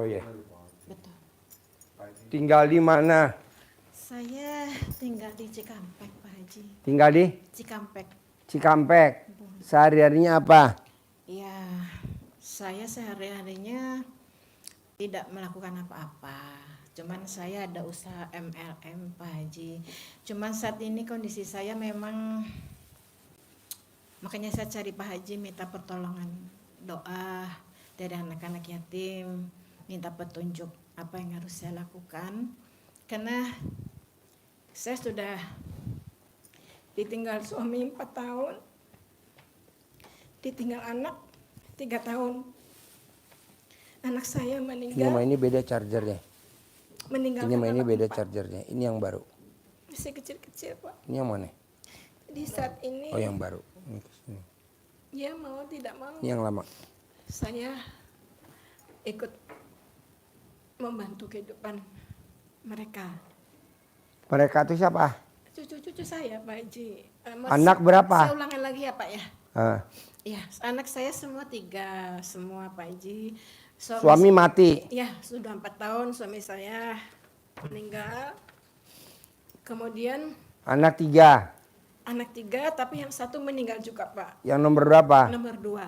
ya. Betul. Tinggal di mana? Saya tinggal di Cikampek, Pak Haji. Tinggal di Cikampek. Cikampek. Sehari-harinya apa? Ya, saya sehari-harinya tidak melakukan apa-apa. Cuman saya ada usaha MLM, Pak Haji. Cuman saat ini kondisi saya memang, makanya saya cari Pak Haji minta pertolongan doa dari anak-anak yatim, minta petunjuk apa yang harus saya lakukan. Karena saya sudah ditinggal suami 4 tahun, ditinggal anak 3 tahun. Anak saya meninggal. Ini sama ini beda chargernya. Meninggalkan Ini sama ini anak beda 4. chargernya. Ini yang baru. Masih kecil-kecil, Pak. Ini yang mana? Di saat ini, Oh, yang baru. Ini kesini. ya mau tidak mau, Ini yang lama. saya ikut membantu kehidupan mereka. Mereka itu siapa? Cucu-cucu saya, Pak Haji. Anak berapa? Saya ulangi lagi ya, Pak ya. Ya, anak saya semua 3 semua, Pak Haji. Suami mati. Ya, sudah 4 tahun suami saya meninggal. Kemudian Anak 3. anak 3, tapi yang satu meninggal juga, Pak. Yang nomor berapa? Nomor 2.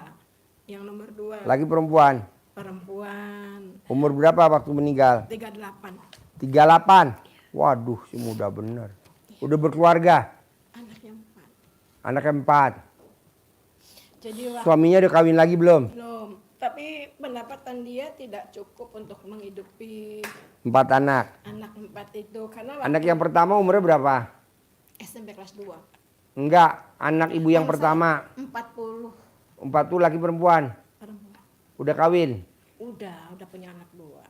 Yang nomor 2 Lagi perempuan. perempuan. Umur berapa waktu meninggal? 38. 38. Waduh, si muda bener. Udah berkeluarga. Anak yang 4. Anak yang 4. Jadi Suaminya udah kawin lagi belum? belum. Tapi pendapatan dia tidak cukup untuk menghidupi 4 anak. anak 4 itu. Karena Anak yang pertama umurnya berapa? SMP kelas 2. Enggak, anak ibu yang pertama. 40 40 laki perempuan. perempuan. Udah kawin. Udah punya anak 2.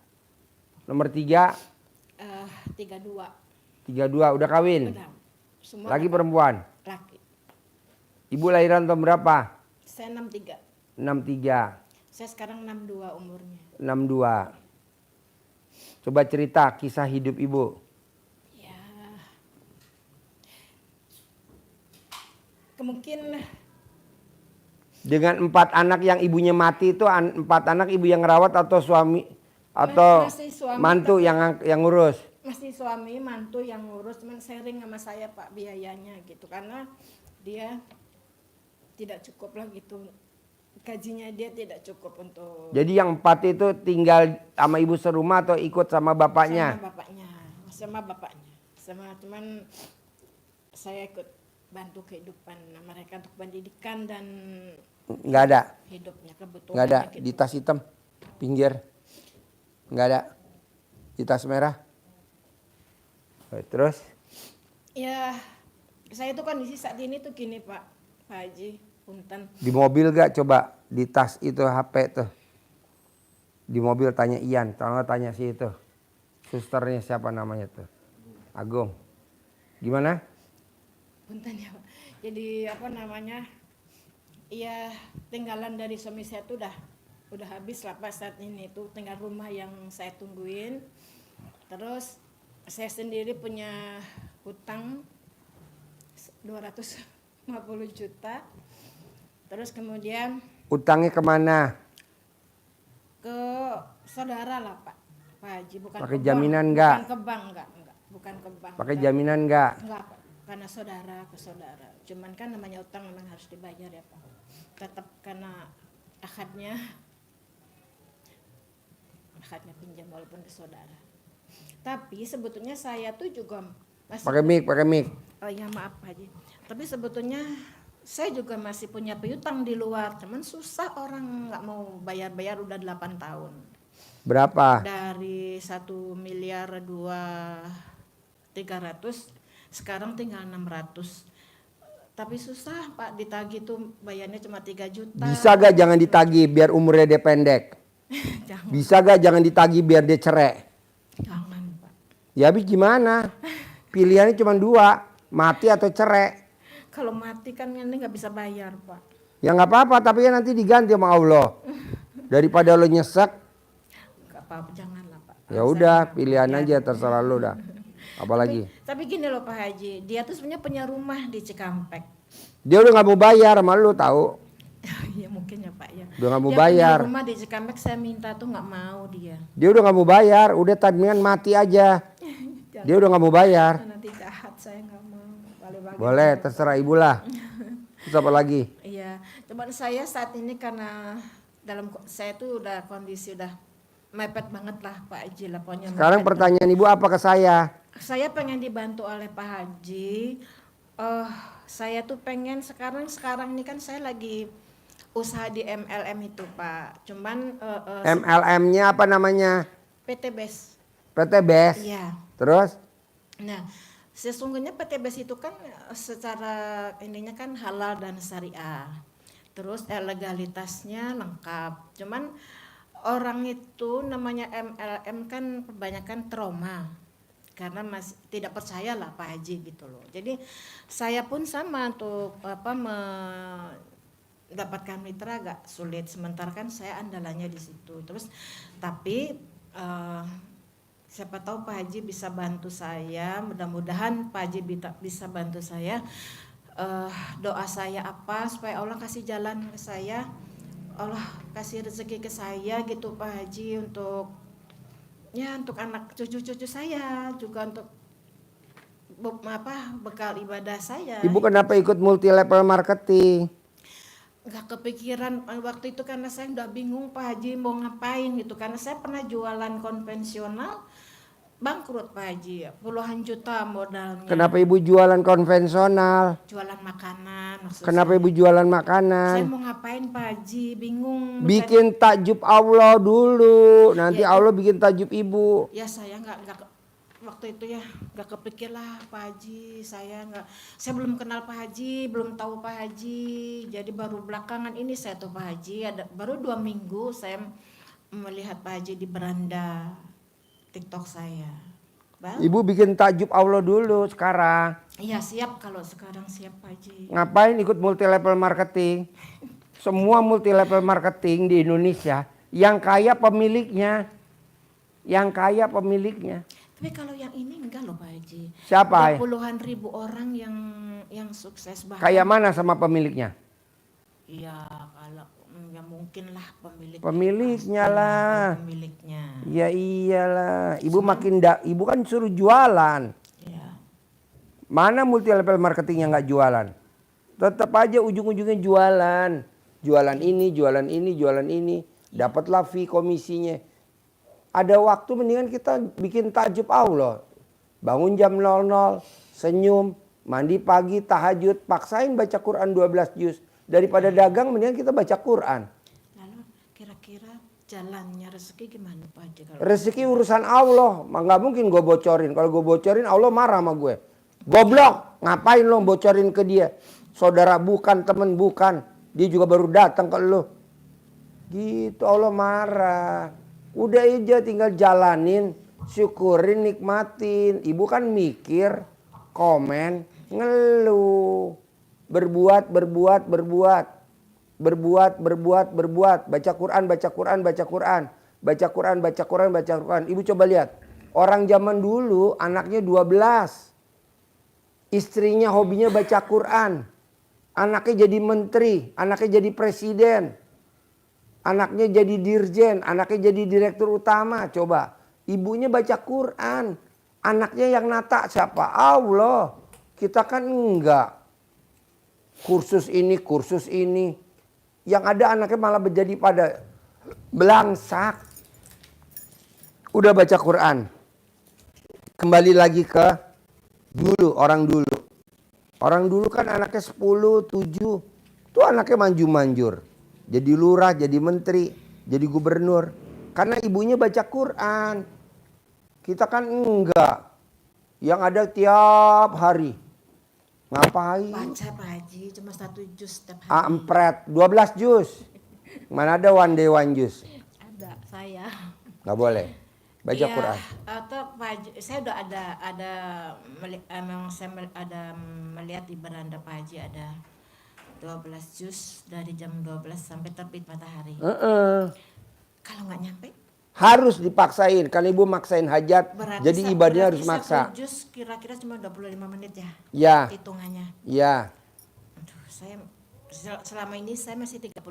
Nomor 3, 32. 32 udah kawin. Udah. Semua Laki anak perempuan. laki. Ibu lahiran tahun berapa? Saya 63. 63, Saya sekarang 62 umurnya. 62. Coba cerita kisah hidup ibu. Ya. Kemungkinan Dengan 4 anak yang ibunya mati itu 4 anak ibu yang ngerawat atau suami atau masih suami, mantu yang ngurus? masih suami, mantu yang ngurus, cuman sharing sama saya, Pak, biayanya gitu. Karena dia tidak cukup lah gitu. Gajinya dia tidak cukup untuk Jadi yang 4 itu tinggal sama ibu serumah atau ikut sama bapaknya? sama bapaknya. Cuman saya ikut bantu kehidupan mereka untuk pendidikan dan Nggak ada? hidupnya, kebutuhan. Nggak ada? gitu. Di tas hitam? Pinggir? Nggak ada? Di tas merah? Terus? Ya, saya tuh kondisi saat ini tuh gini, Pak Haji, punten. Di mobil gak coba? Di tas itu HP tuh. Di mobil tanya Ian, tanya si itu. Susternya siapa namanya tuh? Agung. Gimana? Punten ya, Pak. Jadi apa namanya? Iya, tinggalan dari suami saya tuh udah habis lah, Pak, saat ini tuh tinggal rumah yang saya tungguin. Terus saya sendiri punya hutang 250 juta. Terus kemudian Utangnya kemana? ke saudara lah, Pak Haji, bukan Pakai ke jaminan bank, nggak? bukan ke bank, enggak, bukan ke bank. Pakai jaminan nggak? Enggak, Pak. Karena saudara ke saudara. Cuman kan namanya utang memang harus dibayar ya, Pak. Tetap karena akadnya pinjam walaupun ke saudara. Tapi sebetulnya saya tuh juga masih Pakai mic. Oh ya, maaf Haji. Tapi sebetulnya saya juga masih punya piutang di luar. Cuman susah, orang nggak mau bayar-bayar udah 8 tahun. Berapa? Dari 1.200.300.000 sekarang tinggal 600. Tapi susah, Pak, ditagih tuh bayarnya cuma 3 juta. Bisa gak jangan ditagih biar umurnya dia pendek? Jangan. Bisa gak jangan ditagih biar dia cerai? Jangan, Pak. Ya habis gimana? Pilihannya cuma 2, mati atau cerai. Kalau mati kan ini nggak bisa bayar, Pak. Ya nggak apa-apa, tapi kan nanti diganti sama Allah. Daripada lo nyesek, Nggak apa-apa, janganlah, Pak. ya udah pilihan aja terserah lo dah. Apalagi? Tapi gini loh Pak Haji, dia tuh sebenarnya punya rumah di Cikampek. Dia udah nggak mau bayar sama lo tahu. Ya mungkin ya Pak ya. Udah nggak mau Dia punya bayar. rumah di Cikampek, saya minta tuh nggak mau dia. Dia udah nggak mau bayar. Udah tandingan mati aja. Dia udah nggak mau bayar. Nanti jahat, saya nggak mau. Boleh, terserah ibu lah. Terus apa lagi? Iya, cuman saya saat ini karena saya tuh udah kondisi udah mepet banget lah Pak Haji lah pokoknya. Sekarang mepet. pertanyaan ibu apa ke saya? Saya pengen dibantu oleh Pak Haji. Saya tuh pengen sekarang ini kan saya lagi usaha di MLM itu Pak. Cuman MLM-nya apa namanya? PT BES. PT BES. Iya. Terus? Nah, sesungguhnya PT BES itu kan secara ininya kan halal dan syariah. Terus legalitasnya lengkap. Cuman orang itu namanya MLM kan kebanyakan trauma. Karena masih tidak percaya lah Pak Haji gitu loh. Jadi saya pun sama untuk mendapatkan mitra agak sulit. Sementara kan saya andalannya di situ. Terus tapi siapa tahu Pak Haji bisa bantu saya. Mudah-mudahan Pak Haji bisa bantu saya. Doa saya apa supaya Allah kasih jalan ke saya. Allah kasih rezeki ke saya gitu Pak Haji untuk anak cucu-cucu saya juga untuk bekal ibadah saya. Ibu kenapa ikut multi level marketing? Gak kepikiran waktu itu karena saya udah bingung Pak Haji mau ngapain gitu, karena saya pernah jualan konvensional bangkrut Pak Haji, puluhan juta modalnya. Kenapa ibu jualan konvensional? Jualan makanan maksud Kenapa saya. ibu jualan Saya makanan? mau ngapain Pak Haji, bingung. Bikin takjub Allah dulu, nanti Ya, Allah bikin takjub ibu. Ya saya nggak waktu itu ya nggak kepikir lah Pak Haji, saya belum kenal Pak Haji, belum tahu Pak Haji, jadi baru belakangan ini saya tahu Pak Haji, baru 2 minggu saya melihat Pak Haji di beranda TikTok saya. Ibu bikin takjub Allah dulu sekarang. Iya siap, kalau sekarang siap Pak Haji. Ngapain ikut multi level marketing? Semua multi level marketing di Indonesia yang kaya pemiliknya. Yang kaya pemiliknya. Tapi kalau yang ini enggak loh Pak Haji. Siapa? Ada puluhan ribu orang yang sukses bahkan. Kayak mana sama pemiliknya? Iya, kalau ya mungkin lah Pemiliknya lah. Pemiliknya. Ya iyalah. Ibu ibu kan suruh jualan. Iya. Mana multi level marketing yang nggak jualan? Tetap aja ujung-ujungnya jualan. Jualan ini, jualan ini, jualan ini. Dapatlah fee komisinya. Ada waktu mendingan kita bikin takjub Allah. Bangun jam 00, senyum, mandi pagi, tahajud, paksain baca Quran 12 juz. Daripada dagang mendingan kita baca Quran. Lalu kira-kira jalannya rezeki gimana Pak Haji? Rezeki urusan Allah, nggak mungkin gue bocorin. Kalau gue bocorin Allah marah sama gue. Goblok, ngapain lo bocorin ke dia? Saudara bukan, temen bukan. Dia juga baru datang ke lo. Gitu Allah marah. Udah aja tinggal jalanin, syukurin, nikmatin. Ibu kan mikir, komen, ngeluh. Berbuat. Baca Quran. Ibu coba lihat. Orang zaman dulu anaknya 12. Istrinya hobinya baca Quran. Anaknya jadi menteri, anaknya jadi presiden. Anaknya jadi dirjen, anaknya jadi direktur utama. Coba, ibunya baca Quran. Anaknya yang nata siapa? Allah. Kita kan enggak. Kursus ini. Yang ada anaknya malah menjadi pada belangsak. Udah baca Quran. Kembali lagi ke orang dulu. Orang dulu kan anaknya 10, 7. Tuh anaknya manjur-manjur. Jadi lurah, jadi menteri, jadi gubernur. Karena ibunya baca Quran. Kita kan enggak. Yang ada tiap hari. Ngapain? Baca Pak Haji, cuma 1 juz setiap hari. Ampret, 12 juz. Mana ada one day one juz? Ada, saya. Nggak boleh. Baca Iya, Quran. Atau Pak Haji, saya udah memang saya ada melihat di beranda Pak Haji ada 12 juz dari jam 12 sampai terbit matahari. Kalau nggak nyampe? Harus dipaksain. Kan ibu maksain hajat. Jadi ibadahnya harus maksa. 1 juz kira-kira cuma 25 menit ya? Ya. Hitungannya. Ya. Aduh, saya selama ini saya masih 35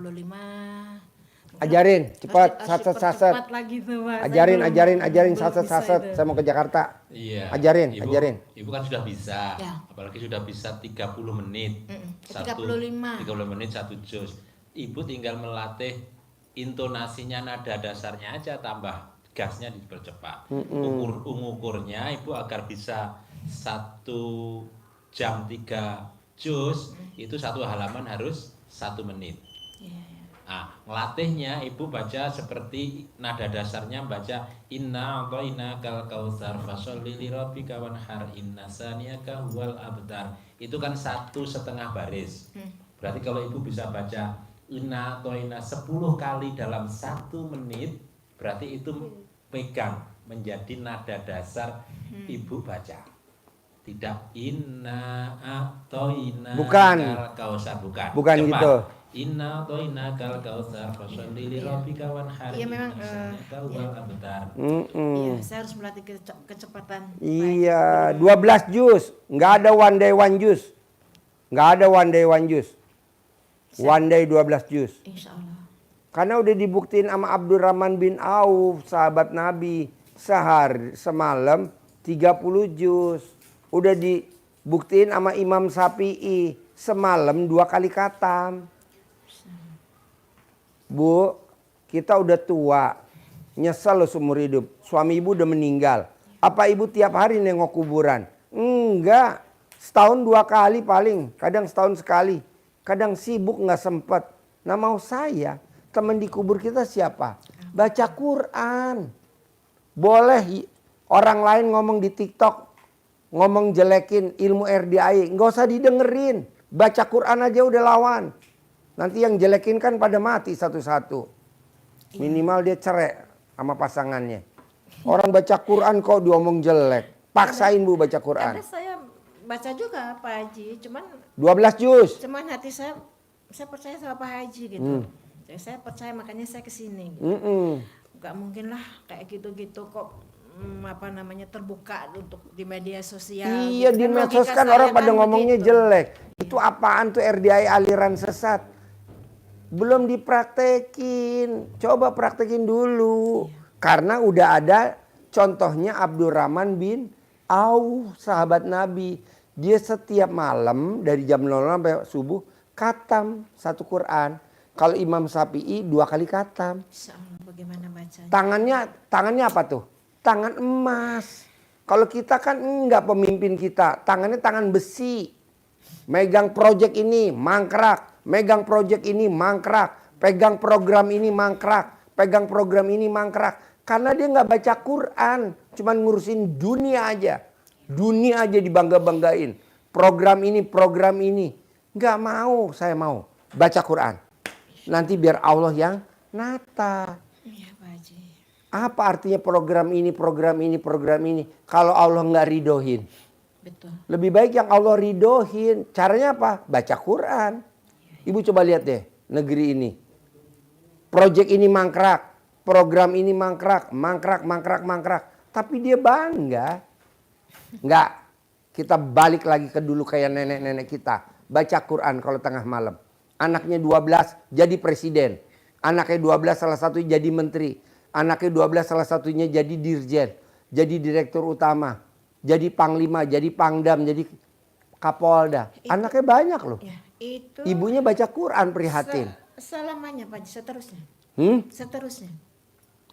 Ajarin, cepat, Harus saset. dipercepat lagi tuh, Pak. Saya Ajarin, belum saset. bisa itu. Saya mau ke Jakarta. Iya. Ajarin. Ibu kan sudah bisa. Ya. Apalagi sudah bisa 30 menit. 35. 30 menit satu juz. Ibu tinggal melatih intonasinya, nada dasarnya aja, tambah gasnya dipercepat. Ukurnya ibu agar bisa 1 jam 3 juz, itu 1 halaman harus 1 menit. Iya. Nah, ngelatihnya ibu baca seperti nada dasarnya, baca inna a'tainakal kautsar fasholli lirabbika wanhar inna saniyaka huwal abtar. Itu kan 1,5 baris. Berarti kalau ibu bisa baca inna a'taina 10 kali dalam 1 menit, berarti itu pegang menjadi nada dasar ibu baca. Tidak inna a'tainakal Bukan. kautsar, bukan. Bukan Cepat. gitu. Inna a'tainakal kautsar fasholli lirabbika wanhar. Iya, memang, inna saniyaka huwal abtar. Iya, saya harus melatih kecepatan. Iya, 12 juz. Nggak ada one day one juz. Nggak ada one day one juz. One day 12 juz. Insya Allah. Karena udah dibuktiin sama Abdurrahman bin Auf, sahabat Nabi. Semalam 30 juz. Udah dibuktiin sama Imam Syafi'i. Semalam 2 kali khatam. Bu, kita udah tua. Nyesel loh seumur hidup. Suami ibu udah meninggal. Apa ibu tiap hari nengok kuburan? Enggak. Setahun 2 kali paling. Kadang setahun sekali. Kadang sibuk nggak sempet. Nah mau saya, teman di kubur kita siapa? Baca Quran. Boleh orang lain ngomong di TikTok, ngomong jelekin ilmu RDI, nggak usah didengerin. Baca Quran aja udah lawan. Nanti yang jelekin kan pada mati satu-satu. Minimal dia cerai sama pasangannya. Orang baca Quran kok diomong jelek. Paksain Bu baca Quran. Karena saya baca juga Pak Haji, 12 juz. cuman hati saya percaya sama Pak Haji gitu. Jadi saya percaya, makanya saya kesini. Gitu. Gak mungkin lah kayak gitu-gitu kok terbuka untuk di media sosial. Iya gitu. di medsos Logika kan saya orang pada ngomongnya begitu. jelek. Itu apaan tuh RDI aliran sesat. Belum dipraktekin. Coba praktekin dulu. Karena udah ada contohnya Abdurrahman bin Auf, sahabat Nabi. Dia setiap malam dari jam 00 sampai subuh khatam 1 Quran. Kalau Imam Syafi'i 2 kali khatam. Insya Allah, bagaimana bacanya? Tangannya apa tuh? Tangan emas. Kalau kita kan enggak, pemimpin kita. Tangannya tangan besi. Megang project ini mangkrak. Megang project ini mangkrak. Pegang program ini mangkrak. Pegang program ini mangkrak. Karena dia nggak baca Quran. Cuman ngurusin dunia aja. Dunia aja dibangga-banggain. Program ini. Nggak mau, saya mau. Baca Quran. Nanti biar Allah yang nata. Iya Pak Haji. Apa artinya program ini. Kalau Allah nggak ridohin. Betul. Lebih baik yang Allah ridohin. Caranya apa? Baca Quran. Ibu coba lihat deh negeri ini. Project ini mangkrak. Program ini mangkrak. Tapi dia bangga. Enggak. Kita balik lagi ke dulu kayak nenek-nenek kita. Baca Quran kalau tengah malam. Anaknya 12 jadi presiden. Anaknya 12 salah satunya jadi menteri. Anaknya 12 salah satunya jadi dirjen. Jadi direktur utama. Jadi panglima, jadi pangdam, jadi kapolda. Anaknya banyak loh. Ya, itu Ibunya baca Quran prihatin. selamanya Pak Haji, seterusnya. Seterusnya.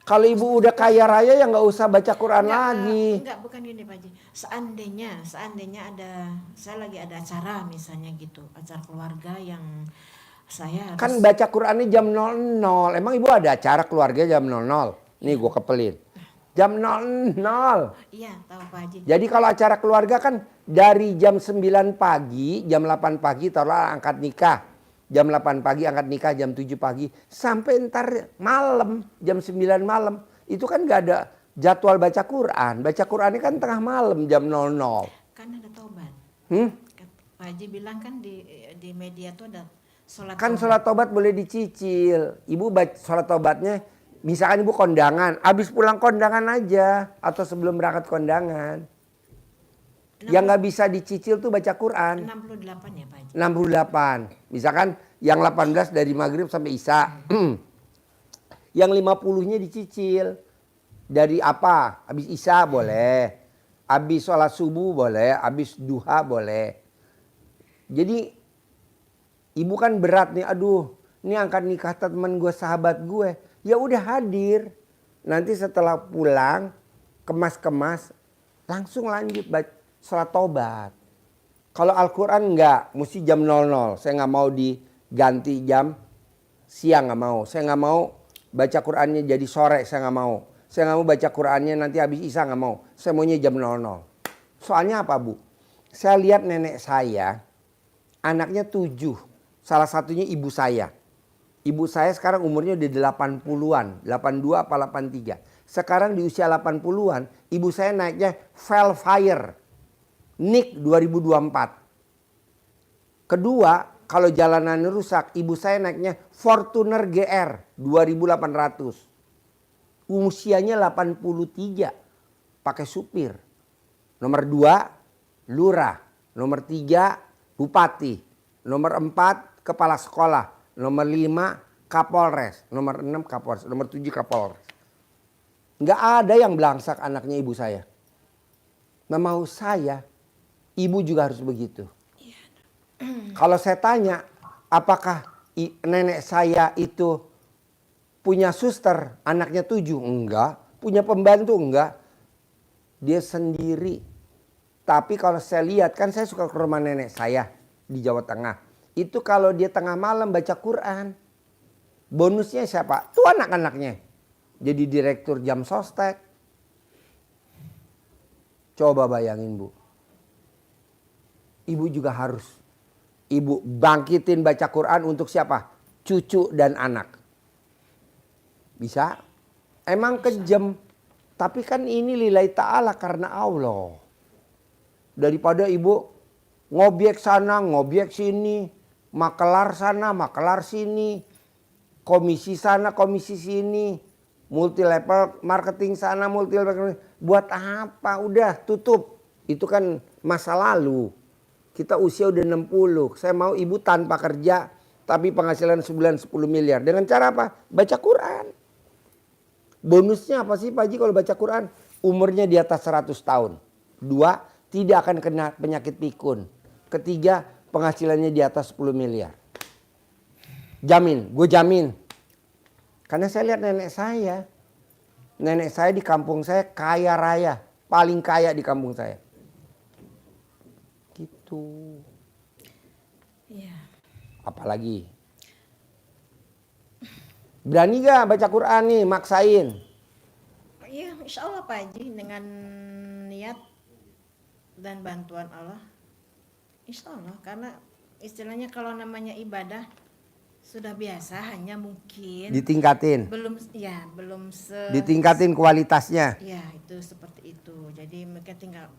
Kalau ibu udah kaya raya ya nggak usah baca Quran lagi. Enggak, bukan gini Pak Haji. Seandainya saya lagi ada acara misalnya gitu, acara keluarga yang saya harus... Kan baca Qurannya jam 00. Emang ibu ada acara keluarga jam 00? Nih gue kepelin. Jam 00. Iya, tahu Pak Haji. Jadi kalau acara keluarga kan dari jam 9 pagi, jam 8 pagi taruhlah angkat nikah. Jam 8 pagi angkat nikah, jam 7 pagi. Sampai ntar malam, jam 9 malam. Itu kan gak ada jadwal baca Quran. Baca Qurannya kan tengah malam jam 00. Kan ada taubat. Pak Haji bilang kan di media tuh ada sholat Kan taubat. sholat tobat boleh dicicil. Ibu baca sholat tobatnya, misalkan ibu kondangan, habis pulang kondangan aja. Atau sebelum berangkat kondangan. Yang nggak bisa dicicil tuh baca Quran. 68 ya Pak Haji. 68. Misalkan yang 18 dari maghrib sampai isya. Yang 50-nya dicicil. Dari apa? Habis Isya boleh. Habis sholat subuh boleh. Habis duha boleh. Jadi ibu kan berat nih. Aduh, ini angkat nikah teman gue, sahabat gue. Ya udah hadir. Nanti setelah pulang, kemas-kemas, langsung lanjut sholat tobat. Kalau Al-Quran enggak, mesti jam 00. Saya nggak mau diganti jam siang, nggak mau. Saya nggak mau baca Qurannya jadi sore, saya nggak mau. Saya nggak mau baca Qurannya nanti habis Isya, nggak mau. Saya maunya jam 00. Soalnya apa, Bu? Saya lihat nenek saya, anaknya 7. Salah satunya ibu saya. Ibu saya sekarang umurnya udah 80-an. 82 apa 83. Sekarang di usia 80-an, ibu saya naiknya Velfire. NIK 2024. Kedua, kalau jalanan rusak, ibu saya naiknya Fortuner GR 2800. Usianya 83, pakai supir. Nomor 2, lurah. Nomor 3, bupati. Nomor 4, kepala sekolah. Nomor 5, kapolres. Nomor 6, kapolres. Nomor 7, kapolres. Nggak ada yang belangsak anaknya ibu saya. Nah, mau saya, ibu juga harus begitu. Kalau saya tanya, apakah nenek saya itu punya suster, anaknya 7? Enggak. Punya pembantu? Enggak. Dia sendiri. Tapi kalau saya lihat, kan saya suka ke rumah nenek saya di Jawa Tengah. Itu kalau dia tengah malam baca Quran. Bonusnya siapa? Tuh anak-anaknya. Jadi direktur jam sostek. Coba bayangin, Bu. Ibu juga harus. Ibu bangkitin baca Quran untuk siapa? Cucu dan anak. Bisa? Emang kejam. Tapi kan ini lillahi ta'ala, karena Allah. Daripada ibu ngobyek sana, ngobyek sini. Makelar sana, makelar sini. Komisi sana, komisi sini. Multi level marketing sana, multi level. Buat apa? Udah tutup. Itu kan masa lalu. Kita usia udah 60. Saya mau ibu tanpa kerja. Tapi penghasilan sebulan 10 miliar. Dengan cara apa? Baca Quran. Bonusnya apa sih Pak Haji kalau baca Quran? Umurnya di atas 100 tahun. 2, tidak akan kena penyakit pikun. 3, penghasilannya di atas 10 miliar. Jamin, gue jamin. Karena saya lihat nenek saya. Nenek saya di kampung saya kaya raya. Paling kaya di kampung saya. Gitu. Iya. Apalagi? Berani gak baca Quran nih, maksain? Iya, insya Allah Pak Haji, dengan niat dan bantuan Allah, insya Allah. Karena istilahnya kalau namanya ibadah sudah biasa, hanya mungkin Ditingkatin. belum Ditingkatin kualitasnya. ya itu seperti itu. Jadi mereka tinggal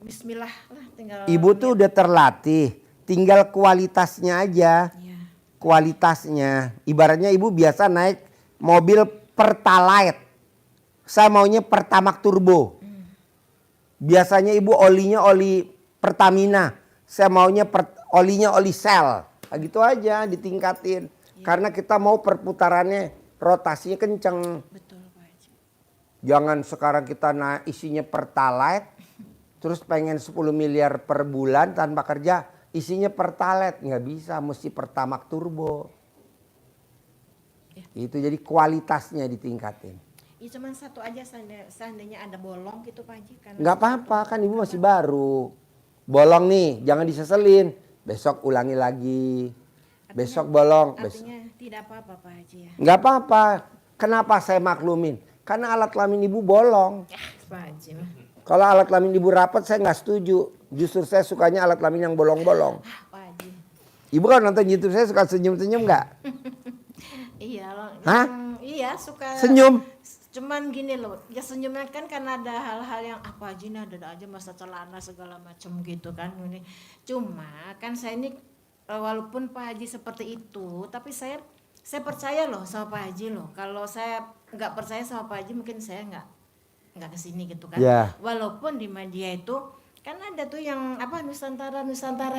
Bismillah lah, tinggal Ibu tuh udah terlatih, tinggal kualitasnya aja. ya. Kualitasnya, ibaratnya ibu biasa naik mobil Pertalite, saya maunya Pertamax turbo. Biasanya ibu olinya oli Pertamina, saya maunya olinya oli Shell. Nah, gitu aja ditingkatin. Karena kita mau perputarannya, rotasinya kenceng. Betul Pak Haji. Jangan sekarang kita isinya Pertalite, terus pengen 10 miliar per bulan tanpa kerja, isinya Pertalite. Nggak bisa, mesti Pertamax turbo. Ya. Itu jadi kualitasnya ditingkatin. Ya cuman satu aja, seandainya ada bolong gitu Pak Haji. Karena Nggak apa-apa, kan ibu masih baru. Bolong nih, jangan diseselin. Besok ulangi lagi. Besok bolong. Artinya tidak apa-apa Pak Haji ya. Nggak apa-apa. Kenapa saya maklumin? Karena alat kelamin ibu bolong. Pak Haji mah. Kalau alat kelamin ibu rapat saya nggak setuju. Justru saya sukanya alat kelamin yang bolong-bolong. Pak Haji. Ibu kan nonton YouTube saya suka senyum-senyum nggak? Iya loh. Hah? Iya suka. Senyum? Cuman gini loh, ya senyumnya kan karena ada hal-hal yang apa aja nih, ada aja masa celana segala macam gitu kan ini. Cuma kan saya ini walaupun Pak Haji seperti itu, tapi saya percaya loh sama Pak Haji loh. Kalau saya nggak percaya sama Pak Haji, mungkin saya nggak kesini gitu kan. Ya. Walaupun di media itu kan ada tuh yang apa Nusantara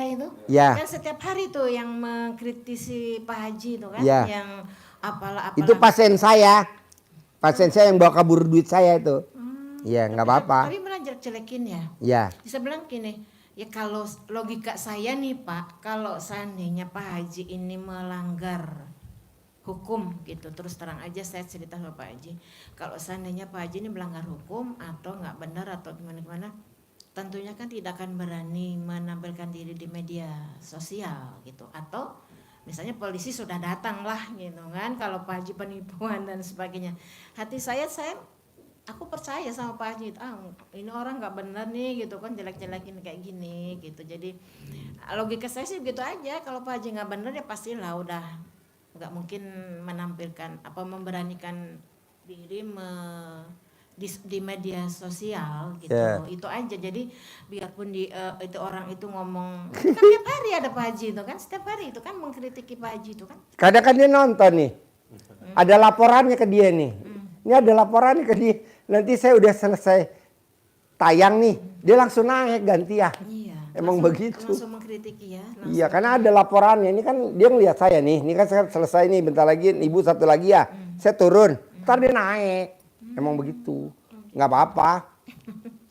itu, Ya. kan setiap hari tuh yang mengkritisi Pak Haji itu kan, Ya. yang apalah. Itu pasien saya yang bawa kabur duit saya itu. Iya, nggak apa-apa. Tapi malah jelek-jelekin ya. Ya, Bisa bilang gini, ya kalau logika saya nih Pak, kalau seandainya Pak Haji ini melanggar hukum gitu, terus terang aja saya cerita sama Pak Haji, kalau seandainya Pak Haji ini melanggar hukum atau nggak benar atau gimana-gimana, tentunya kan tidak akan berani menampilkan diri di media sosial gitu, atau misalnya polisi sudah datang lah gitu kan, kalau Pak Haji penipuan dan sebagainya. Hati saya aku percaya sama Pak Haji, ini orang nggak benar nih gitu kan, jelek-jelekin kayak gini gitu. Jadi logika saya sih begitu aja, kalau Pak Haji nggak benar ya pastilah udah nggak mungkin menampilkan apa memberanikan diri di media sosial gitu. Itu aja. Jadi biarpun itu orang itu ngomong kan tiap hari ada Pak Haji itu kan, setiap hari itu kan mengkritiki Pak Haji itu kan. kadang kan dia nonton nih. Ada laporannya ke dia nih. Ini ada laporannya ke dia. Nanti saya udah selesai tayang nih, dia langsung naik ganti ya. Iya. Emang langsung, begitu. Langsung mengkritiki ya. Langsung. Iya, karena ada laporannya. Ini kan dia ngeliat saya nih. Ini kan saya selesai nih, bentar lagi ibu satu lagi ya. Saya turun, ntar dia naik. Emang begitu. Nggak apa-apa.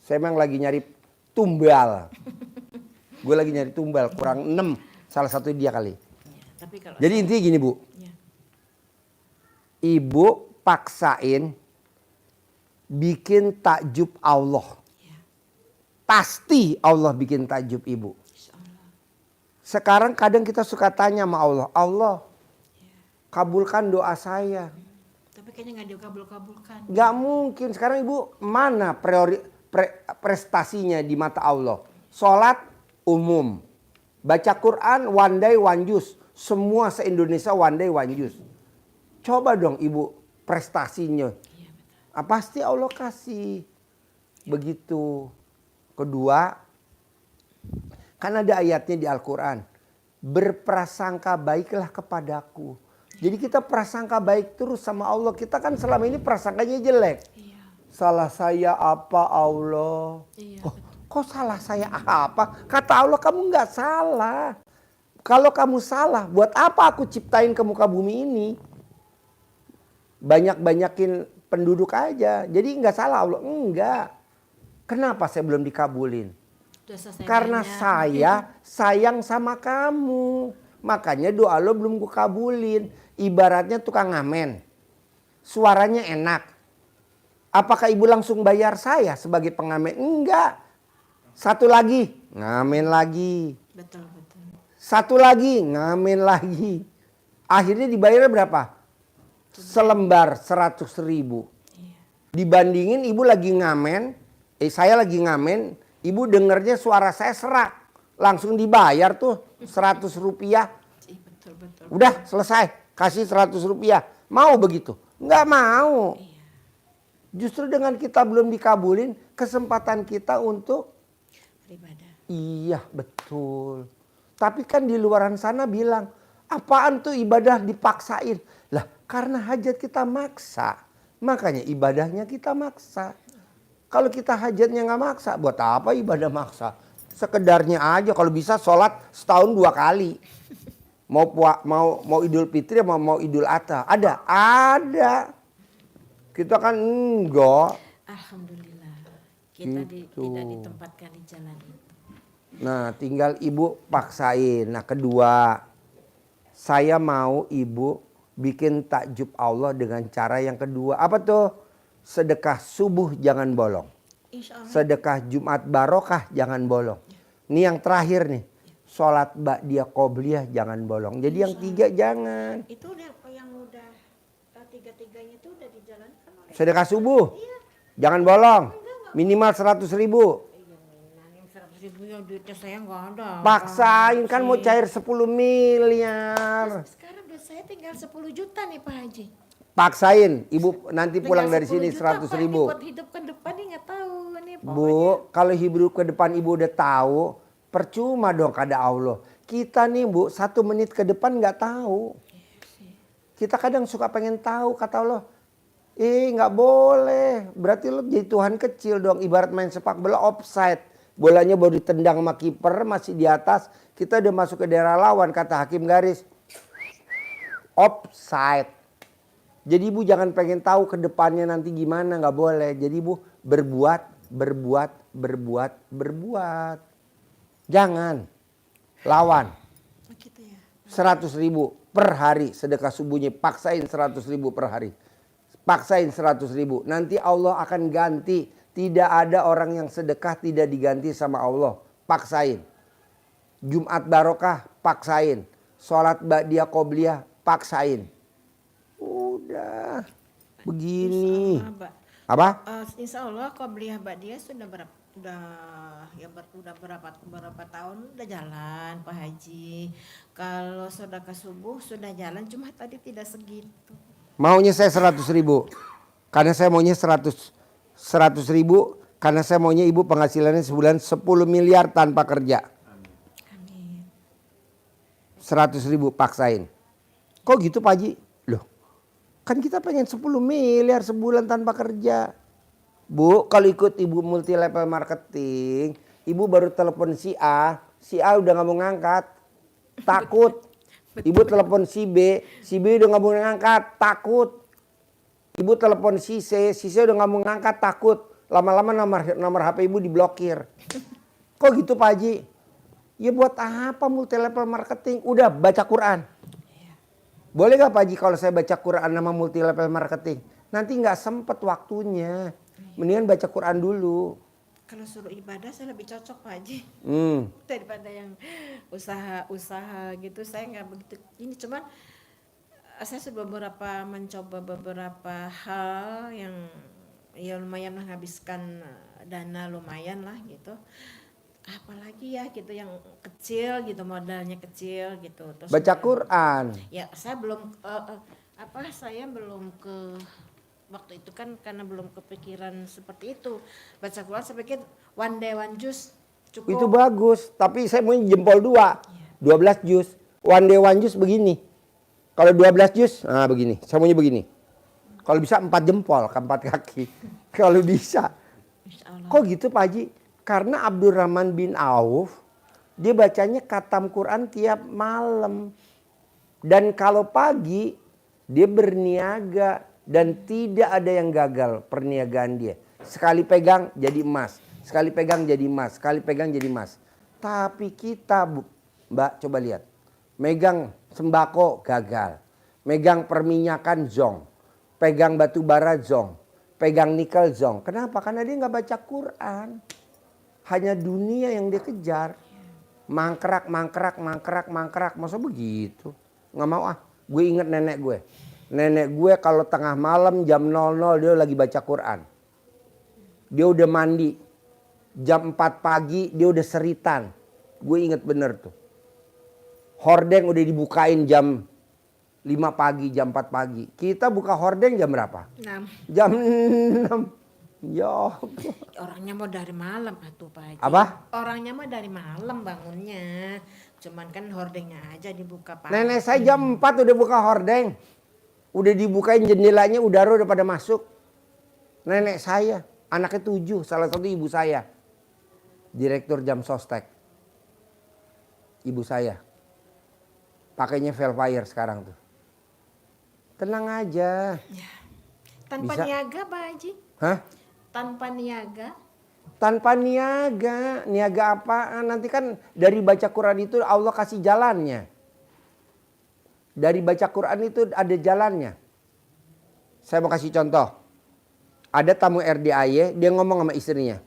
Saya emang lagi nyari tumbal. Gue lagi nyari tumbal, kurang 6. Salah satu dia kali. Ya, tapi kalau Jadi intinya gini Bu. ya. Ibu paksain bikin takjub Allah. Ya. Pasti Allah bikin takjub ibu. Insya Allah. Sekarang kadang kita suka tanya sama Allah, Allah kabulkan doa saya. Tapi kayaknya nggak dikabul-kabulkan. Gak mungkin. Sekarang ibu mana prestasinya di mata Allah? Sholat umum. Baca Quran one day one juz. Semua se-Indonesia one day one juz. Coba dong ibu prestasinya. Iya betul. Pasti Allah kasih. Begitu. Kedua, kan ada ayatnya di Al-Quran. Berprasangka baiklah kepadaku. Jadi kita prasangka baik terus sama Allah. Kita kan selama ini prasangkanya jelek. Iya. Salah saya apa Allah? Iya. Oh, kok salah saya apa? Kata Allah kamu nggak salah. Kalau kamu salah, buat apa aku ciptain ke muka bumi ini? Banyak-banyakin penduduk aja. Jadi nggak salah Allah. Enggak. Kenapa saya belum dikabulin? Dosa saya Karena banyak. saya sayang sama kamu. Makanya doa lo belum gue kabulin. Ibaratnya tukang ngamen. Suaranya enak. Apakah ibu langsung bayar saya sebagai pengamen? Enggak. Satu lagi, ngamen lagi. Betul betul. Satu lagi, ngamen lagi. Akhirnya dibayar berapa? Selembar 100.000. Iya. Dibandingin ibu lagi ngamen, saya lagi ngamen, ibu dengernya suara saya serak. Langsung dibayar tuh 100 rupiah. Iya betul betul. Udah selesai, kasih 100 rupiah. Mau begitu? Nggak mau. Iya. Justru dengan kita belum dikabulin, kesempatan kita untuk Beribadah. iya betul. Tapi kan di luaran sana bilang, apaan tuh ibadah dipaksain? Lah karena hajat kita maksa. Makanya ibadahnya kita maksa. Kalau kita hajatnya nggak maksa, buat apa ibadah maksa? Sekedarnya aja, kalau bisa sholat setahun 2 kali. Mau Idul Fitri mau Idul Adha. Ada. Kita kan enggak. Alhamdulillah. Kita Gitu. tidak ditempatkan di jalan itu. Nah tinggal ibu paksain. Nah kedua, saya mau ibu bikin takjub Allah dengan cara yang kedua. Apa tuh? Sedekah subuh jangan bolong. Insya Allah. Sedekah Jumat barokah jangan bolong. Ini yang terakhir nih. Sholat ba'diyah qobliyah jangan bolong. Jadi yang 3 jangan. Itu udah yang udah tiga-tiganya itu udah dijalankan oleh. Sedekah subuh jangan bolong. Minimal 100.000. Iya, yang 100.000 yang duitnya saya nggak ada. Paksain kan mau Haji. cair 10 miliar. Sekarang duit saya tinggal 10 juta nih Pak Haji. Paksain. Ibu nanti pulang Tinggal dari sini 10 juta, 100.000. Pak. Ini buat hidup ke depan nih nggak tahu nih pokoknya. Bu, kalau hidup ke depan ibu udah tahu, percuma dong kata Allah. Kita nih bu, 1 menit ke depan nggak tahu. Kita kadang suka pengen tahu kata Allah. Nggak boleh. Berarti lo jadi Tuhan kecil dong. Ibarat main sepak bola offside. Bolanya baru ditendang sama kiper masih di atas. Kita udah masuk ke daerah lawan kata hakim garis. Offside. Jadi ibu jangan pengen tahu ke depannya nanti gimana, nggak boleh. Jadi ibu berbuat. Jangan lawan. Begitu ya. 100.000 per hari sedekah subuhnya, paksain 100.000 per hari. Paksain 100.000. Nanti Allah akan ganti. Tidak ada orang yang sedekah tidak diganti sama Allah. Paksain. Jumat barokah, paksain. Sholat ba'diyah qobliyah, paksain. Udah. Begini. Insya Allah, Mbak. Apa? Insya Allah Qobliyah Ba'diyah sudah berapa berapa tahun udah jalan Pak Haji. Kalau sedekah subuh sudah jalan, cuma tadi tidak segitu. Maunya saya 100.000. Karena saya maunya 100.000. Karena saya maunya ibu penghasilannya sebulan 10 miliar tanpa kerja. Amin. 100.000 paksain. Kok gitu Pak Haji? Loh, kan kita pengen 10 miliar sebulan tanpa kerja. Bu, kalau ikut ibu multi level marketing, ibu baru telepon si A udah gak mau ngangkat, takut. Ibu telepon si B udah gak mau ngangkat, takut. Ibu telepon si C udah gak mau ngangkat, takut. Lama-lama nomor HP ibu diblokir. Kok gitu Pak Haji? Ya buat apa multi level marketing? Udah baca Quran. Boleh gak Pak Haji kalau saya baca Quran nama multi level marketing? Nanti gak sempet waktunya. Mendingan baca Quran dulu. Kalau suruh ibadah saya lebih cocok Pak Haji. Daripada yang usaha gitu, saya nggak begitu. Ini cuman saya sudah mencoba beberapa hal yang ya lumayan menghabiskan dana lumayan lah gitu. Apalagi ya gitu yang kecil gitu, modalnya kecil gitu. Terus Baca Quran. ya saya belum saya belum ke waktu itu kan karena belum kepikiran seperti itu. Baca Quran saya pikir one day one juz cukup. Itu bagus. Tapi saya mau jempol 2. 12 juz. One day one juz begini. Kalau 12 juz, nah begini. Saya maunya begini. Kalau bisa 4 jempol, 4 kaki. Kalau bisa. Insya Allah. Kok gitu Pak Haji? Karena Abdurrahman bin Auf, dia bacanya khatam Quran tiap malam. Dan kalau pagi, dia berniaga. Dan tidak ada yang gagal perniagaan dia. Sekali pegang jadi emas. Sekali pegang jadi emas. Sekali pegang jadi emas. Tapi kita Mbak coba lihat. Megang sembako gagal. Megang perminyakan zong. Pegang batu bara zong. Pegang nikel zong. Kenapa? Karena dia nggak baca Quran. Hanya dunia yang dia kejar. Mangkrak. Masa begitu? Nggak mau ah. Gue inget nenek gue. Nenek gue kalau tengah malam jam 00 dia lagi baca Quran. Dia udah mandi. Jam 4 pagi dia udah seritan. Gue inget bener tuh. Hordeng udah dibukain jam 5 pagi, jam 4 pagi. Kita buka hordeng jam berapa? 6. Jam 6. Ya. Orangnya mau dari malam atuh Pak Haji. Apa? Orangnya mau dari malam bangunnya. Cuman kan hordengnya aja dibuka Pak. Nenek saya jam 4 udah buka hordeng. Udah dibukain jendelanya, udara udah pada masuk. Nenek saya, anaknya 7, salah satu ibu saya. Direktur Jam Sostek. Ibu saya. Pakainya Velfire sekarang tuh. Tenang aja. Ya. Tanpa Bisa. niaga Pak Haji? Hah? Tanpa niaga? Tanpa niaga. Niaga apaan? Nanti kan dari baca Quran itu Allah kasih jalannya. Dari baca Quran itu ada jalannya. Saya mau kasih contoh. Ada tamu RDAY, dia ngomong sama istrinya.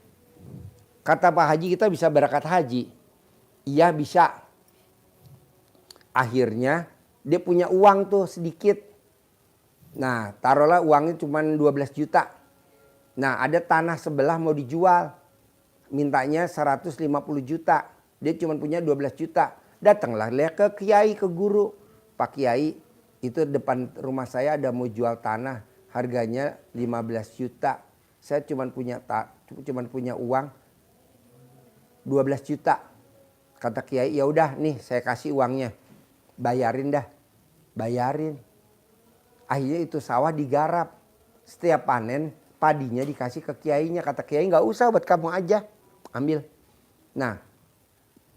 Kata Pak Haji kita bisa berangkat haji. Iya bisa. Akhirnya dia punya uang tuh sedikit. Nah taruhlah uangnya cuma 12 juta. Nah ada tanah sebelah mau dijual. Mintanya 150 juta. Dia cuma punya 12 juta. Datanglah dia ke kiai, ke guru. Pak Kiai, itu depan rumah saya ada mau jual tanah. Harganya 15 juta. Saya cuma punya uang 12 juta. Kata Kiai, ya udah nih saya kasih uangnya. Bayarin dah. Bayarin. Akhirnya itu sawah digarap. Setiap panen padinya dikasih ke kiainya. Kata Kiai nggak usah buat kamu aja. Ambil. Nah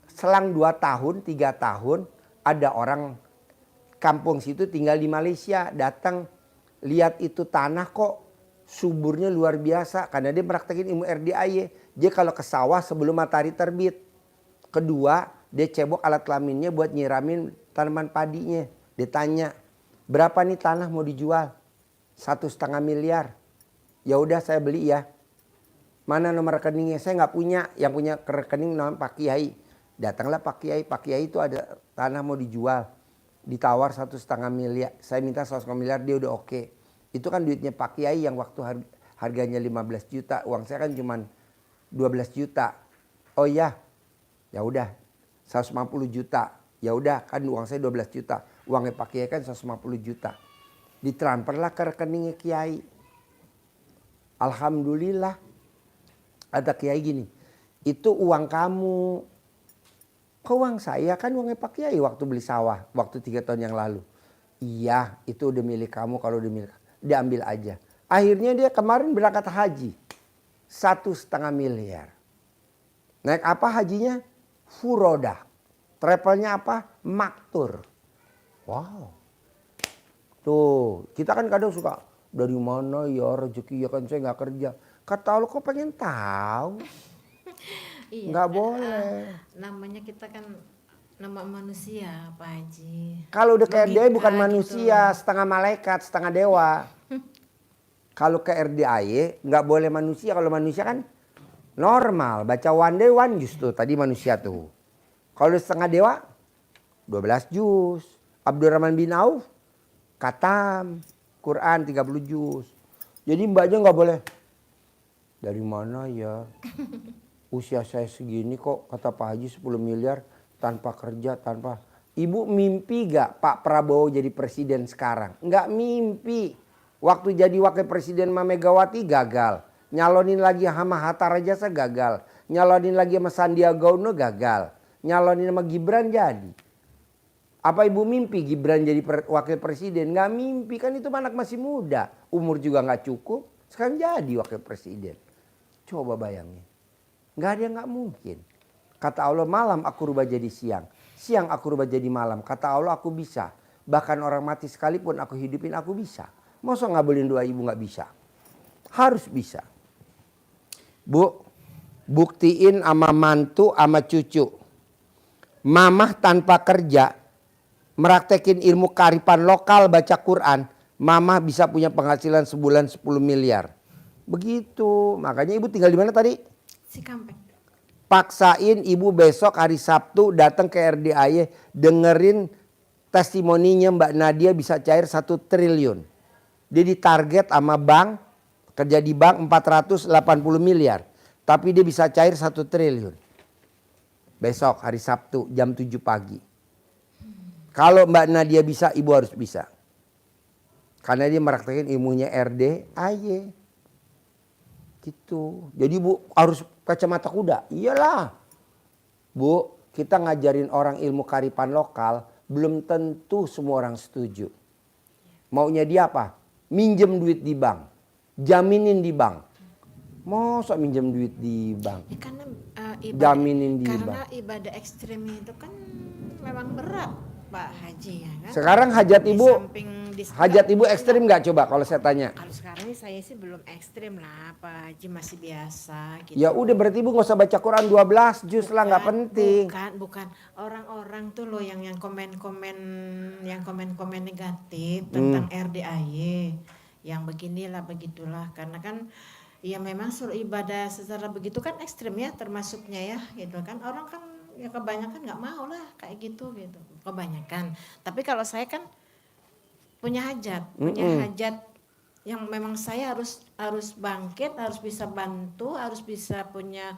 selang 2 tahun, 3 tahun ada orang kampung situ tinggal di Malaysia. Datang lihat itu tanah kok suburnya luar biasa. Karena dia praktekin ilmu RDAY. Dia kalau ke sawah sebelum matahari terbit. Kedua, dia cebok alat kelaminnya buat nyiramin tanaman padinya. Dia tanya, berapa nih tanah mau dijual? 1,5 miliar. Ya udah saya beli ya. Mana nomor rekeningnya? Saya nggak punya. Yang punya rekening namanya Pak Kiai. Datanglah Pak Kiai. Pak Kiai itu ada tanah mau dijual. Ditawar 1,5 miliar. Saya minta 1,5 miliar, dia udah oke. Itu kan duitnya Pak Kiai yang waktu harganya 15 juta. Uang saya kan cuma 12 juta. Oh iya. Ya udah 150 juta. Ya udah kan uang saya 12 juta. Uangnya Pak Kiai kan 150 juta. Ditransferlah ke rekeningnya Kiai. Alhamdulillah. Ada Kiai gini. Itu uang kamu. Kok uang saya? Kan uangnya Pak Kiai waktu beli sawah. Waktu 3 tahun yang lalu. Iya itu udah milik kamu. Kalau udah milik diambil aja. Akhirnya dia kemarin berangkat haji. 1,5 miliar. Naik apa hajinya? Furoda. Travelnya apa? Maktur. Wow. Tuh, kita kan kadang suka, dari mana ya rezeki ya kan saya nggak kerja. Kata Allah kok pengen tahu? Iya, Nggak boleh. namanya kita kan nama manusia, Pak Haji. Kalau udah ke RDAY bukan Logika manusia, gitu. setengah malaikat, setengah dewa. Kalau ke RDAY nggak boleh manusia. Kalau manusia kan normal. Baca one day one juz tuh, tadi manusia tuh. Kalau setengah dewa, 12 juz. Abdurrahman bin Auf, Katam, Quran 30 juz. Jadi mbaknya nggak boleh. Dari mana ya? Usia saya segini kok kata Pak Haji 10 miliar tanpa kerja, tanpa. Ibu mimpi gak Pak Prabowo jadi presiden sekarang? Nggak mimpi. Waktu jadi wakil presiden sama Megawati gagal. Nyalonin lagi sama Hatta Rajasa gagal. Nyalonin lagi sama Sandiaga Uno gagal. Nyalonin sama Gibran jadi. Apa ibu mimpi Gibran jadi wakil presiden? Nggak mimpi, kan itu anak masih muda. Umur juga nggak cukup. Sekarang jadi wakil presiden. Coba bayangin. Nggak ada yang nggak mungkin. Kata Allah malam aku rubah jadi siang. Siang aku rubah jadi malam. Kata Allah aku bisa. Bahkan orang mati sekalipun aku hidupin aku bisa. Masa ngabulin doa ibu nggak bisa? Harus bisa. Bu, buktiin sama mantu sama cucu. Mamah tanpa kerja, meraktekin ilmu kearifan lokal baca Quran, mamah bisa punya penghasilan sebulan 10 miliar. Begitu. Makanya ibu tinggal di mana tadi? Cikampek. Paksain ibu besok hari Sabtu datang ke RDAY dengerin testimoninya Mbak Nadia bisa cair 1 triliun. Dia ditarget sama bank, kerja di bank 480 miliar. Tapi dia bisa cair 1 triliun. Besok hari Sabtu jam 7 pagi. Kalau Mbak Nadia bisa, ibu harus bisa. Karena dia meraktekin ilmunya RDAY. Gitu. Jadi bu harus kacamata kuda. Iyalah. Bu, kita ngajarin orang ilmu kearifan lokal, belum tentu semua orang setuju. Maunya dia apa? Minjem duit di bank. Jaminin di bank. Masa minjem duit di bank? Ya, karena Jaminin di karena bank. ibadah ekstrim itu kan memang berat, Pak Haji ya kan. Sekarang hajat Di ibu, samping hajat ibu ekstrim nggak coba kalau saya tanya? Kalau sekarang ini saya sih belum ekstrim lah, Pak Haji, masih biasa gitu. Ya udah berarti ibu nggak usah baca Quran 12 juz lah, nggak penting. Bukan orang-orang tuh loh yang komen-komen negatif tentang RDAY, yang beginilah begitulah, karena kan ya memang suruh ibadah secara begitu kan ekstrim ya termasuknya ya gitu kan. Orang kan ya kebanyakan nggak mau lah kayak gitu kebanyakan. Tapi kalau saya kan punya hajat yang memang saya harus bangkit, harus bisa bantu, harus bisa punya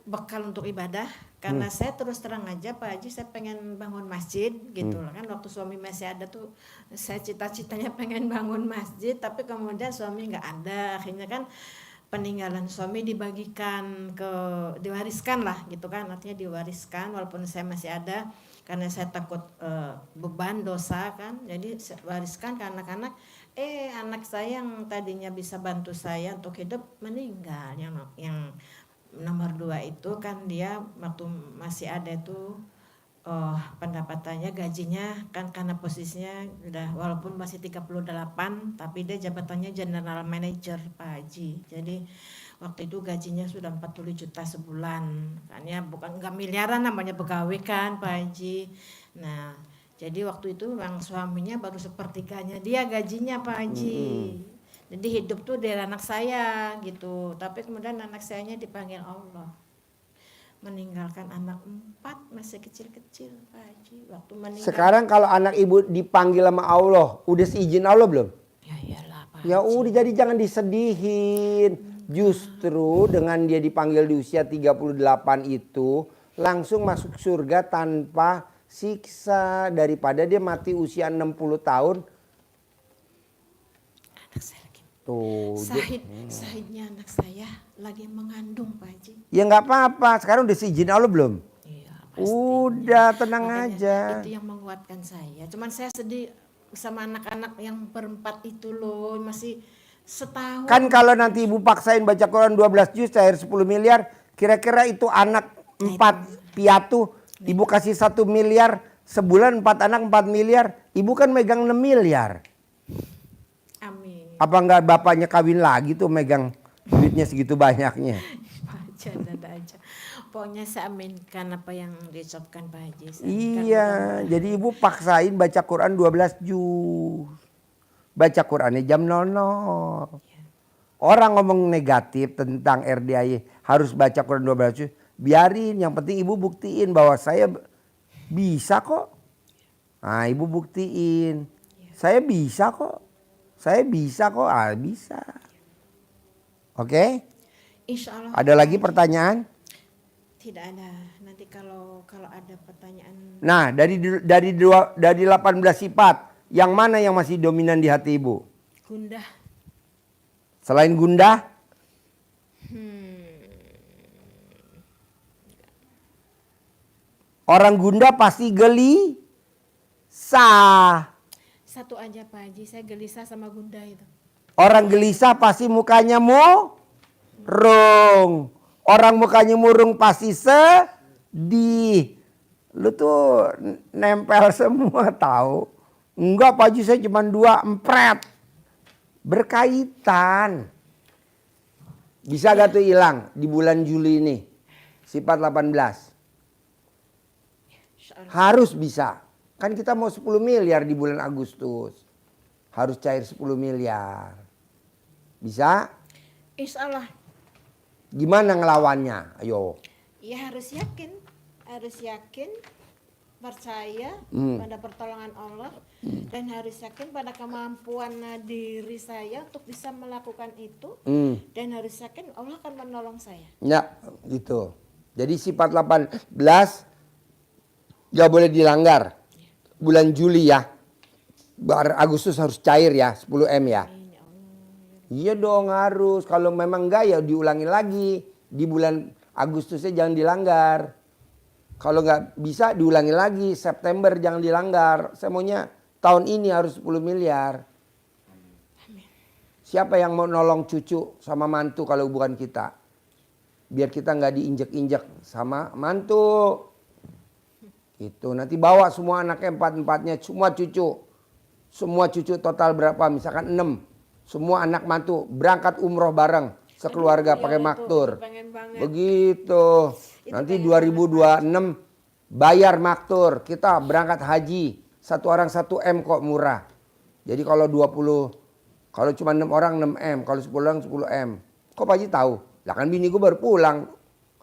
bekal untuk ibadah. Karena saya terus terang aja Pak Haji, saya pengen bangun masjid gitu kan. Waktu suami masih ada tuh saya cita-citanya pengen bangun masjid, tapi kemudian suami nggak ada. Akhirnya kan peninggalan suami diwariskan lah gitu kan, artinya diwariskan walaupun saya masih ada, karena saya takut beban dosa kan, jadi saya wariskan ke anak-anak. Anak saya yang tadinya bisa bantu saya untuk hidup meninggal, yang nomor 2 itu kan dia waktu masih ada itu pendapatannya, gajinya kan karena posisinya udah walaupun masih 38 tapi dia jabatannya general manager Pak Haji. Jadi waktu itu gajinya sudah 40 juta sebulan. Kan ya bukan nggak miliaran, namanya pegawai kan Pak Haji. Nah, jadi waktu itu memang suaminya baru sepertiganya dia gajinya Pak Haji. Jadi hidup tuh dari anak saya gitu. Tapi kemudian anak sayanya dipanggil Allah, meninggalkan anak 4 masih kecil-kecil Pak Haji. Waktu meninggal. Sekarang kalau anak ibu dipanggil sama Allah, udah seizin Allah belum? Ya iyalah Pak Ya Haji. udah, jadi jangan disedihin. Justru dengan dia dipanggil di usia 38 itu langsung masuk surga tanpa siksa, daripada dia mati usia 60 tahun. Anak saya lagi. Tuh. Sahidnya anak saya lagi mengandung Pak Haji. Ya nggak apa-apa. Sekarang udah seizin Allah belum? Iya pasti. Udah, tenang Makanya aja. itu yang menguatkan saya. Cuman saya sedih sama anak-anak yang berempat itu loh, masih setahun. Kan kalau nanti ibu paksain baca Quran 12 juz cair 10 miliar, kira-kira itu anak 4 piatu, ibu kasih 1 miliar, sebulan 4 anak 4 miliar, ibu kan megang 6 miliar. Amin. Apa enggak bapaknya kawin lagi tuh megang duitnya segitu banyaknya? Ada aja. Pokoknya saya aminkan apa yang diucapkan Pak Haji. Saya aminkan Iya, mudah-mudahan. jadi ibu paksain baca Quran 12 juz. Baca Qurannya jam 00. Orang ngomong negatif tentang RDAY harus baca Quran 12 juz, biarin. Yang penting ibu buktiin bahwa saya bisa kok. Nah, ibu buktiin. Saya bisa kok. Saya bisa kok. Ah, bisa. Oke? Insya Allah. Ada lagi pertanyaan? Tidak ada. Nanti kalau ada pertanyaan. Nah, dari 18 sifat, yang mana yang masih dominan di hati ibu? Gundah. Selain gundah? Orang gundah pasti gelisah. Satu aja Pak Haji, saya gelisah sama gundah itu. Orang gelisah pasti mukanya murung. Orang mukanya murung pasti sedih. Lu tuh nempel semua tahu. Enggak Pak Haji, saya cuma 2 empret. Berkaitan. Bisa gak tuh hilang di bulan Juli ini? Sifat 18. Insya Allah. Harus bisa. Kan kita mau 10 miliar di bulan Agustus. Harus cair 10 miliar. Bisa? Insya Allah. Gimana ngelawannya? Ayo. Ya harus yakin, percaya pada pertolongan Allah, dan harus yakin pada kemampuan diri saya untuk bisa melakukan itu, dan harus yakin Allah akan menolong saya. Ya, gitu. Jadi sifat 18 gak boleh dilanggar. Bulan Juli ya. Agustus harus cair ya, 10 M ya. Iya dong harus. Kalau memang enggak ya diulangi lagi. Di bulan Agustusnya jangan dilanggar. Kalau nggak bisa diulangi lagi. September jangan dilanggar. Saya maunya tahun ini harus 10 miliar. Siapa yang mau nolong cucu sama mantu kalau bukan kita? Biar kita nggak diinjek-injek sama mantu. Itu nanti bawa semua anaknya 4-4-nya. Semua cucu. Semua cucu total berapa? Misalkan 6. Semua anak mantu berangkat umroh bareng. Sekeluarga Aduh, pakai ya maktur. itu, pengen banget. Begitu. Itu Nanti pengen 2026 bayar maktur. Kita berangkat haji. Satu orang 1 M kok murah. Jadi kalau 20, kalau cuma 6 orang 6 M. Kalau 10 orang 10 M. Kok Pak Haji tahu? Lah kan bini gue baru pulang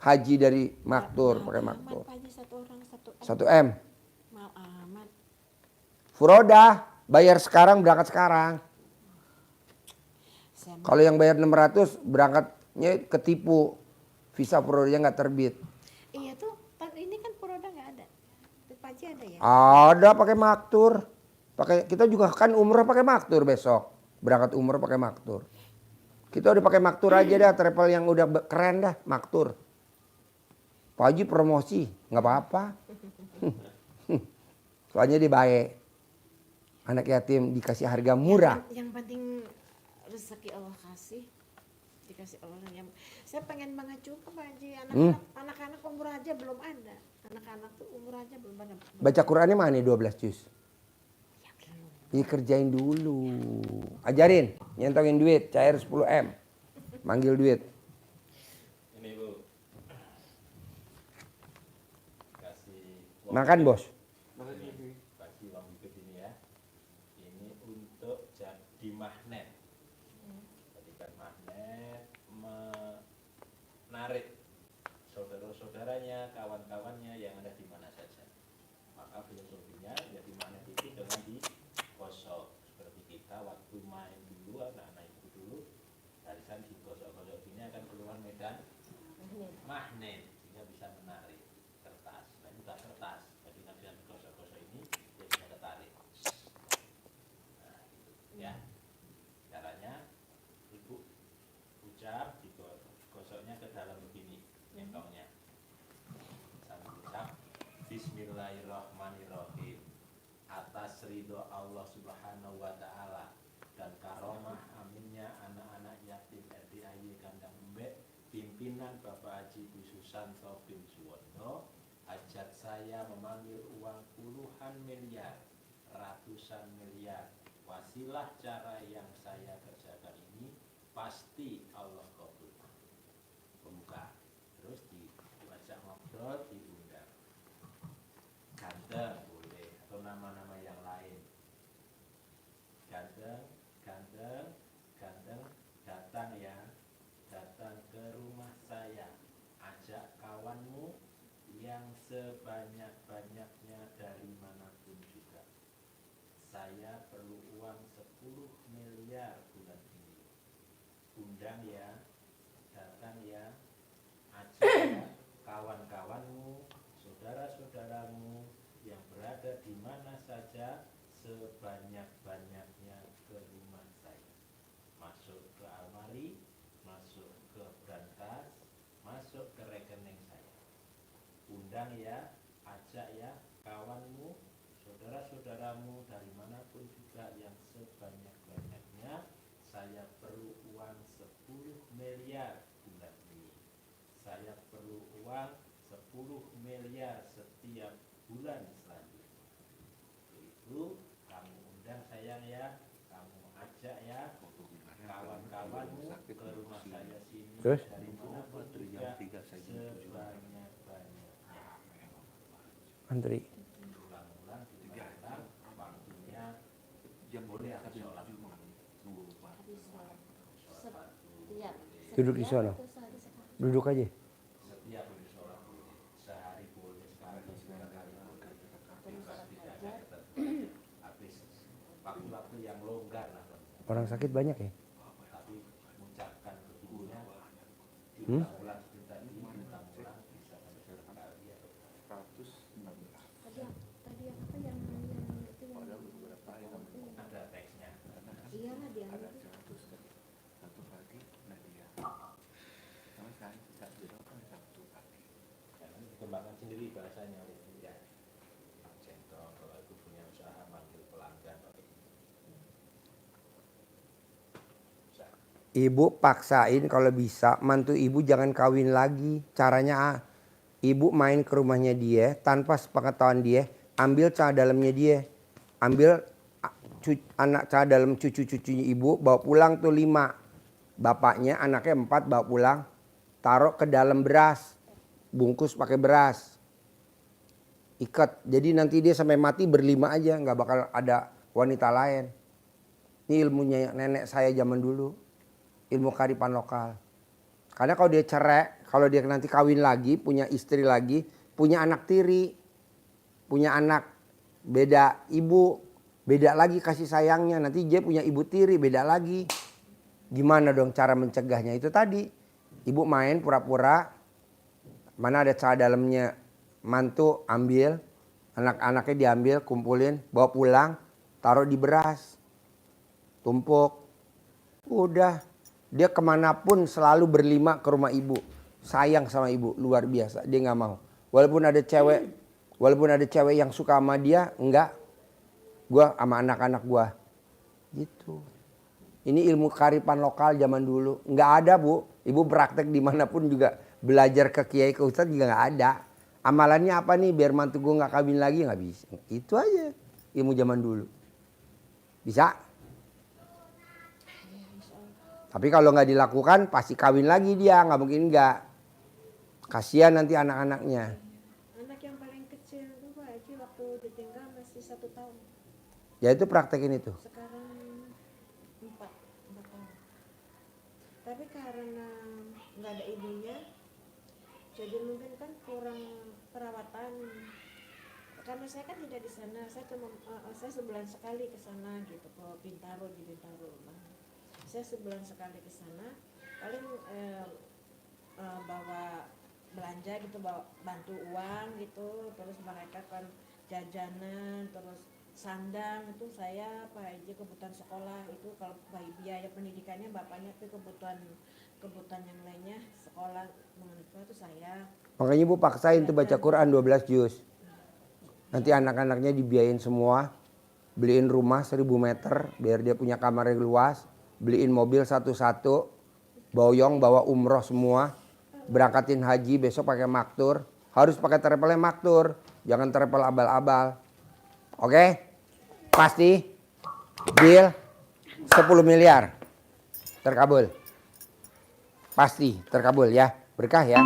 haji dari maktur. Pakai maktur. Pak Haji, 1 orang 1 M. 1 M. Mal amat. Furodah. Bayar sekarang berangkat sekarang. Saya Kalau yang bayar 600 berangkatnya ketipu. Visa Furodahnya nggak terbit. Iya tuh, tahun ini kan Puroda nggak ada. Pak Haji ada ya? Ada pakai maktur. Kita juga kan umroh pakai maktur besok. Berangkat umroh pakai maktur. Kita udah pakai maktur aja dah, travel yang udah keren dah, maktur. Pak Haji promosi, nggak apa-apa. Soalnya dia baik. Anak yatim dikasih harga murah. Yang penting rezeki Allah kasih. dikasih orang yang saya pengen banget juga Pak Haji, Hmm. anak-anak umur aja belum ada, anak-anak tuh umur aja belum ada. Baca Qurannya mana 12 juz? Ya, belum. Iya kerjain dulu. Ajarin, nyentongin duit, cair 10 M. Manggil duit. Ini Bu. Kasih uang Makan bos. ini, bagi uang dikit ini ya. Ini untuk jadi magnet. Jadikan magnet menarik saudara-saudaranya, kawan-kawannya yang ada di mana saja. Maka filosofinya jadi magnet itu dengan digosok seperti kita waktu main dulu, anak-anak itu dulu barisan digosok-gosok ini akan keluar medan magnet sehingga bisa menarik kertas. Nah ini bukan kertas, jadi nanti yang digosok-gosok ini dia bisa ketarik. Nah gitu ya. Caranya ibu ucap digosoknya ke dalam begini nyentongnya. Sambil ucap Bismillahirrahmanirrahim. Atas ridho Allah Subhanahu wa taala dan karomah aminnya anak-anak yatim RDAY Kandang Embek pimpinan Bapak Haji Susanto bin Suwono, hajat saya memanggil uang puluhan miliar, ratusan miliar. Wasilah cara yang saya kerjakan ini pasti Allah kabulkan. Pembuka. Terus diajak ngobrol, diundang. Ganteng boleh atau nama-nama yang lain. Ganteng, ganteng, ganteng, datang ya, datang ke rumah saya. Ajak kawanmu yang sebanyak-banyaknya dari manapun juga. Saya perlu uang 10 miliar bulan ini. Undang ya, datang ya, ajak ya, kawan-kawanmu, saudara-saudaramu yang berada di mana saja sebanyak-banyaknya ke rumah saya. Masuk ke almari, masuk ke brankas, masuk ke rekening saya. Undang ya, ajak ya, kawanmu, saudara-saudaramu dari manapun juga yang sebanyak-banyaknya. Saya perlu uang 10 miliar bulan ini. Saya perlu uang 10 miliar setiap bulan selanjutnya. Itu kamu undang sayang ya, kamu ajak ya kawan-kawanmu ke rumah saya sini. Terus? Dari manapun juga sebanyak-banyaknya. Antri. Ulang-ulang, diulang-ulang, waktunya boleh habis sholat. Duduk di sana. Duduk aja. Setiap habis sholat sehari boleh sekali, dua kali boleh. Bebas tidak ada ketentuan. Habis waktu-waktu yang longgar lah. Orang sakit banyak ya? Tapi mengucapkan begininya diulang-ulang seperti tadi, diulang-ulang bisa sampai sekali atau Tadi apa yang itu yang ada teksnya. iyalah dia Jangan dikembangkan sendiri bahasanya ya. Contoh kalau ibu punya usaha manggil pelanggan. Bisa. Ibu paksain kalau bisa mantu ibu jangan kawin lagi. Caranya ibu main ke rumahnya dia tanpa sepengetahuan dia, ambil celana dalamnya dia, ambil anak celana dalam cucu-cucunya ibu, bawa pulang tuh 5. Bapaknya anaknya 4 bawa pulang, taruh ke dalam beras, bungkus pakai beras, ikat. Jadi nanti dia sampai mati berlima aja, nggak bakal ada wanita lain. Ini ilmunya nenek saya zaman dulu, ilmu kearifan lokal. Karena kalau dia cerai, kalau dia nanti kawin lagi, punya istri lagi, punya anak tiri, punya anak beda ibu, beda lagi kasih sayangnya. Nanti dia punya ibu tiri, beda lagi. Gimana dong cara mencegahnya? Itu tadi, ibu main pura-pura, mana ada celana dalamnya mantu, ambil, anak-anaknya diambil, kumpulin, bawa pulang, taruh di beras, tumpuk, udah. Dia kemanapun selalu berlima ke rumah ibu. Sayang sama ibu, luar biasa. Dia nggak mau. Walaupun ada cewek yang suka sama dia, enggak. Gua sama anak-anak gua. Gitu. Ini ilmu kearifan lokal zaman dulu. Nggak ada Bu. Ibu praktek dimanapun juga belajar ke kiai ke ustadz juga nggak ada. Amalannya apa nih biar mantu gue nggak kawin lagi, nggak bisa. Itu aja ilmu zaman dulu. Bisa? Tapi kalau nggak dilakukan pasti kawin lagi dia, nggak mungkin nggak. Kasihan nanti anak-anaknya. Anak yang paling kecil itu Pak Haji waktu ditinggal masih 1 tahun. Ya itu praktekin itu. Sekarang 4 tahun. Tapi karena nggak ada ibunya, jadi mungkin kan kurang perawatan. Karena saya kan tidak di sana, saya cuma saya sebulan sekali ke sana gitu ke Bintaro di Bintaro. Nah, saya sebulan sekali ke sana, paling bawa belanja gitu, bawa bantu uang gitu, terus mereka kan jajanan, terus sandang itu saya Pak Haji kebutuhan sekolah itu, kalau biaya pendidikannya bapaknya itu kebutuhan yang lainnya sekolah mengenai itu saya. Makanya ibu paksain tuh baca Quran 12 juz. Nanti anak-anaknya dibiayain semua. Beliin rumah 1000 meter biar dia punya kamar yang luas. Beliin mobil satu-satu. Boyong bawa umroh semua. Berangkatin haji besok pakai maktur. Harus pakai travelnya maktur. Jangan travel abal-abal. Oke? Pasti? Deal? 10 miliar. Terkabul. Pasti terkabul ya. Berkah ya.